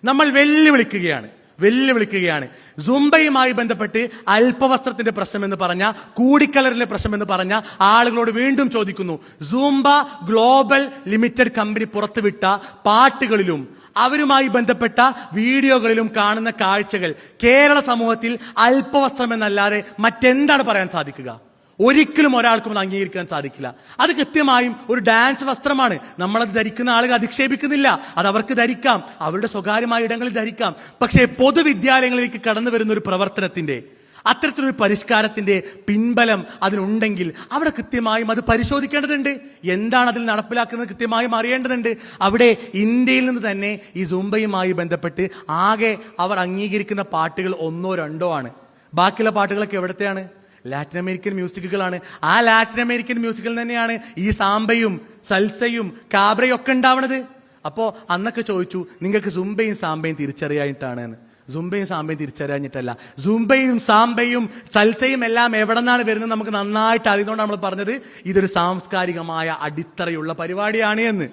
നമ്മൾ വെല്ലുവിളിക്കുകയാണ്. സുംബയുമായി ബന്ധപ്പെട്ട് അല്പവസ്ത്രത്തിന്റെ പ്രശ്നം എന്ന് പറഞ്ഞ, കൂടിക്കലറിന്റെ പ്രശ്നം എന്ന് പറഞ്ഞ ആളുകളോട് വീണ്ടും ചോദിക്കുന്നു, സൂംബ ഗ്ലോബൽ ലിമിറ്റഡ് കമ്പനി പുറത്തുവിട്ട പാട്ടുകളിലും അവരുമായി ബന്ധപ്പെട്ട വീഡിയോകളിലും കാണുന്ന കാഴ്ചകൾ കേരള സമൂഹത്തിൽ അല്പവസ്ത്രം എന്നല്ലാതെ മറ്റെന്താണ് പറയാൻ സാധിക്കുക? ഒരിക്കലും ഒരാൾക്കും അത് അംഗീകരിക്കാൻ സാധിക്കില്ല. അത് കൃത്യമായും ഒരു ഡാൻസ് വസ്ത്രമാണ്. നമ്മളത് ധരിക്കുന്ന ആളുകൾ അധിക്ഷേപിക്കുന്നില്ല, അത് അവർക്ക് ധരിക്കാം, അവരുടെ സ്വകാര്യമായ ഇടങ്ങളിൽ ധരിക്കാം. പക്ഷേ പൊതുവിദ്യാലയങ്ങളിലേക്ക് കടന്നു വരുന്ന ഒരു പ്രവർത്തനത്തിന്റെ, അത്തരത്തിലൊരു പരിഷ്കാരത്തിന്റെ പിൻബലം അതിനുണ്ടെങ്കിൽ അവിടെ കൃത്യമായും അത് പരിശോധിക്കേണ്ടതുണ്ട്. എന്താണ് അതിൽ നടപ്പിലാക്കുന്നത് കൃത്യമായും അറിയേണ്ടതുണ്ട്. അവിടെ ഇന്ത്യയിൽ നിന്ന് തന്നെ ഈ സുംബയുമായി ബന്ധപ്പെട്ട് ആകെ അവർ അംഗീകരിക്കുന്ന പാട്ടുകൾ 1 or 2 ആണ്. ബാക്കിയുള്ള പാട്ടുകളൊക്കെ എവിടത്തെയാണ്? Latin American മ്യൂസിക്കുകളാണ്. ആ ലാറ്റിൻ അമേരിക്കൻ മ്യൂസിക്കിൽ തന്നെയാണ് ഈ സാമ്പയും സൽസയും കാബ്രയും ഒക്കെ ഉണ്ടാവണത്. അപ്പോൾ അന്നൊക്കെ ചോദിച്ചു, നിങ്ങൾക്ക് സുംബയും സാമ്പയും തിരിച്ചറിയായിട്ടാണ് എന്ന്. സുംബയും സാമ്പയും തിരിച്ചറിയാഞ്ഞിട്ടല്ല. സുംബയും സാമ്പയും സൽസയും എല്ലാം എവിടെ നിന്നാണ് വരുന്നത് നമുക്ക് നന്നായിട്ട് അറിയുന്നതുകൊണ്ടാണ് നമ്മൾ പറഞ്ഞത് ഇതൊരു സാംസ്കാരികമായ അടിത്തറയുള്ള പരിപാടിയാണ് എന്ന്.